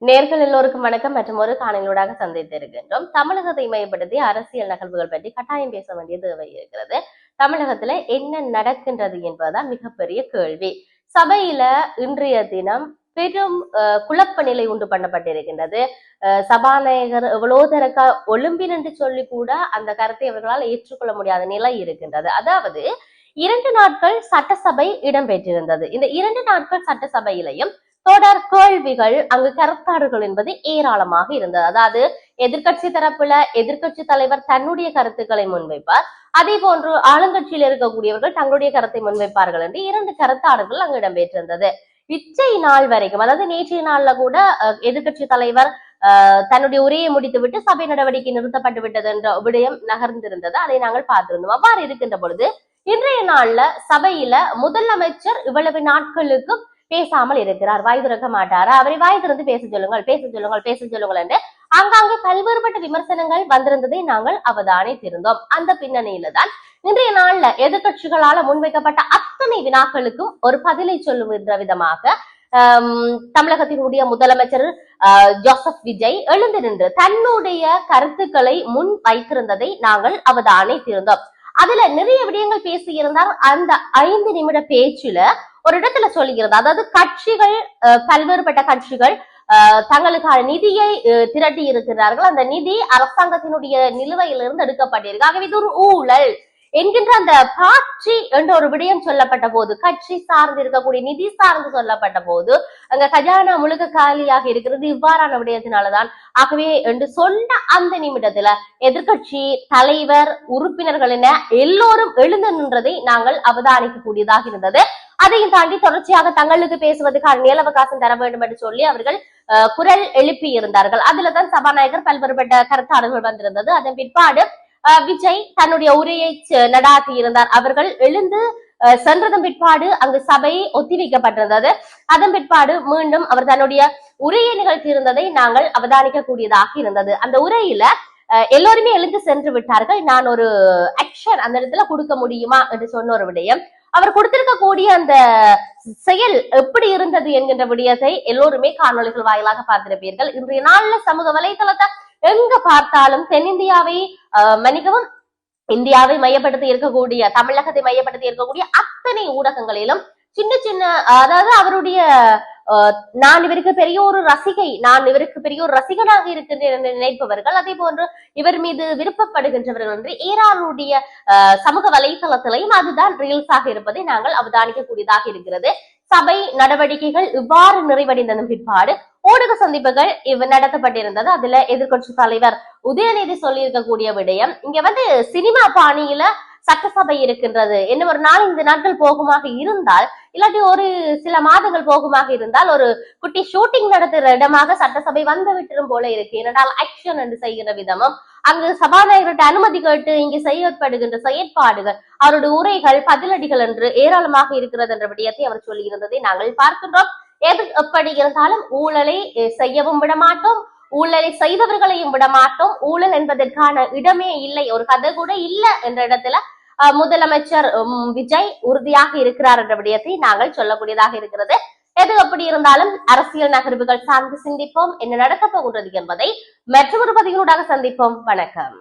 நேர்கள் எல்லோருக்கும் வணக்கம் மற்றும் ஒரு காணொலியூடாக சந்தித்திருக்கின்றோம். தமிழகத்தை மையப்படுத்தி அரசியல் நகர்வுகள் பற்றி கட்டாயம் பேச வேண்டிய தேவை இருக்கிறது. தமிழகத்துல என்ன நடக்கின்றது என்பதுதான் மிகப்பெரிய கேள்வி. சபையில இன்றைய தினம் பெரும் குழப்ப நிலை உண்டு பண்ணப்பட்டிருக்கின்றது. சபாநாயகர் எவ்வளோ தரக்கா ஒழும்பின் என்று சொல்லி கூட அந்த கருத்தை அவர்களால் ஏற்றுக்கொள்ள முடியாத நிலை இருக்கின்றது. அதாவது 2 நாட்கள் சட்டசபை இடம்பெற்றிருந்தது. இந்த 2 நாட்கள் சட்டசபையிலையும் தொடர் கேள்விகள், அங்கு கருத்தாடுகள் என்பது ஏராளமாக இருந்தது. அதாவது எதிர்கட்சி தரப்புல எதிர்கட்சி தலைவர் தன்னுடைய கருத்துக்களை முன்வைப்பார், அதே போன்று ஆளுங்கட்சியில் இருக்கக்கூடியவர்கள் தங்களுடைய கருத்தை முன்வைப்பார்கள் என்று 2 கருத்தாடுகள் அங்கு இடம்பெற்றிருந்தது. இச்சை நாள் வரைக்கும், அதாவது நேற்றைய நாள்ல கூட எதிர்கட்சி தலைவர் தன்னுடைய உரையை முடித்துவிட்டு சபை நடவடிக்கை நிறுத்தப்பட்டு விட்டது என்ற விடயம் நகர்ந்திருந்தது. அதை நாங்கள் பார்த்திருந்தோம். அவ்வாறு இருக்கின்ற பொழுது இன்றைய நாள்ல சபையில முதலமைச்சர் இவ்வளவு நாட்களுக்கு பேசாமல் இருக்கிறார். வாய் திறக்க மாட்டாரா? அவரை வாய் திறந்து பேச சொல்லுங்கள், பேச சொல்லுங்கள், பேச சொல்லுங்கள் என்று ஆங்காங்கே பல்வேறுபட்ட விமர்சனங்கள் வந்திருந்ததை நாங்கள் அவதானித்திருந்தோம். அந்த பின்னணியில தான் இன்றைய நாள்ல எதிர்கட்சிகளால முன்வைக்கப்பட்ட அத்தனை வினாக்களுக்கும் ஒரு பதிலை சொல்லுகின்ற விதமாக தமிழகத்தினுடைய முதலமைச்சர் ஜோசப் விஜய் எழுந்து நின்று தன்னுடைய கருத்துக்களை முன் வைத்திருந்ததை நாங்கள் அவதானித்திருந்தோம். அதுல நிறைய விடயங்கள் பேசியிருந்தார். அந்த 5 நிமிட பேச்சுல ஒரு இடத்துல சொல்லுகிறது, அதாவது கட்சிகள், பல்வேறுபட்ட கட்சிகள் தங்களுக்கான நிதியை திரட்டி இருக்கிறார்கள். அந்த நிதி அரசாங்கத்தினுடைய நிலுவையிலிருந்து எடுக்கப்பட்டிருக்கு. ஆகவே இது ஒரு ஊழல் என்கின்ற அந்த காட்சி என்ற ஒரு விடயம் சொல்லப்பட்ட போது, கட்சி சார்ந்து இருக்கக்கூடிய நிதி சார்ந்து சொல்லப்பட்ட போது அங்க கஜானா முழுக்க காலியாக இருக்கிறது இவ்வாறான விடயத்தினாலதான். ஆகவே என்று சொன்ன அந்த நிமிடத்துல எதிர்கட்சி தலைவர், உறுப்பினர்கள் என எல்லோரும் எழுந்து நின்றதை நாங்கள் அவதானிக்க கூடியதாக இருந்தது. அதையும் தாண்டி தொடர்ச்சியாக தங்களுக்கு பேசுவதற்கான நேர அவகாசம் தர வேண்டும் என்று சொல்லி அவர்கள் குரல் எழுப்பி இருந்தார்கள். அதுலதான் சபாநாயகர் பல்வேறுபட்ட கருத்தாடுகள் வந்திருந்தது. அதன் பிற்பாடு விஜய் தன்னுடைய உரையை நடாத்தி இருந்தார். அவர்கள் எழுந்து சென்றதன் பிற்பாடு அங்கு சபை ஒத்திவைக்கப்பட்டிருந்தது. அதன் பிற்பாடு மீண்டும் அவர் தன்னுடைய உரையை நிகழ்த்தி இருந்ததை நாங்கள் அவதானிக்க கூடியதாக இருந்தது. அந்த உரையில எல்லோருமே எழுந்து சென்று விட்டார்கள். நான் ஒரு ஆக்ஷன் அந்த இடத்துல கொடுக்க முடியுமா என்று சொன்ன ஒரு விடயம், அவர் கொடுத்திருக்கக்கூடிய அந்த செயல் எப்படி இருந்தது என்கின்ற விடயத்தை எல்லோருமே காணொலிகள் வாயிலாக பார்த்திருப்பீர்கள். இன்றைய நாள்ல சமூக வலைதளத்தை எங்க பார்த்தாலும் தென்னிந்தியாவை மன்னிக்கவும் இந்தியாவை மையப்படுத்தி இருக்கக்கூடிய, தமிழகத்தை மையப்படுத்தி இருக்கக்கூடிய அத்தனை ஊடகங்களிலும் சின்ன சின்ன, அதாவது அவருடைய நான் இவருக்கு பெரிய ஒரு ரசிகை, நான் இவருக்கு பெரிய ஒரு ரசிகனாக இருக்கின்றேன் என்று நினைப்பவர்கள், அதே போன்று இவர் மீது விருப்பப்படுகின்றவர்கள் என்று ஏராளுடைய சமூக வலைத்தளத்திலையும் அதுதான் ரீல்ஸாக இருப்பதை நாங்கள் அவதானிக்க கூடியதாக இருக்கிறது. சபை நடவடிக்கைகள் இவ்வாறு நிறைவடைந்ததன் பிற்பாடு ஊடக சந்திப்புகள் நடத்தப்பட்டிருந்தது. அதுல எதிர்கட்சி தலைவர் உதயநிதி சொல்லி இருக்கக்கூடிய விடயம், இங்க சினிமா பாணியில சட்டசபை இருக்கின்றது, என்ன ஒரு 4-5 நாட்கள் போகுமாக இருந்தால், இல்லாட்டி ஒரு சில மாதங்கள் போகுமாக இருந்தால் ஒரு குட்டி ஷூட்டிங் நடத்துகிற இடமாக சட்டசபை வந்து விட்டுரும் போல இருக்கு. ஏனென்றால் ஆக்ஷன் என்று செய்கிற விதமும், அங்கு சபாநாயகர்கிட்ட அனுமதி கேட்டு இங்கு செய்யப்படுகின்ற செயற்பாடுகள், அவருடைய உரைகள், பதிலடிகள் என்று ஏராளமாக இருக்கிறது என்ற விடயத்தை அவர் சொல்லி இருந்ததை நாங்கள் பார்க்கின்றோம். எது எப்படி இருந்தாலும் ஊழலை செய்யவும் விடமாட்டோம், ஊழலை செய்தவர்களையும் விடமாட்டோம். ஊழல் என்பதற்கான இடமே இல்லை, ஒரு கதை கூட இல்லை என்ற இடத்துல முதலமைச்சர் விஜய் உறுதியாக இருக்கிறார் என்ற விடயத்தை நாங்கள் சொல்லக்கூடியதாக இருக்கிறது. எது எப்படி இருந்தாலும் அரசியல் நகர்வுகள் சார்ந்து சிந்திப்போம். என்ன நடக்கப் போகின்றது என்பதை மற்றொரு பதிவினூடாக சந்திப்போம். வணக்கம்.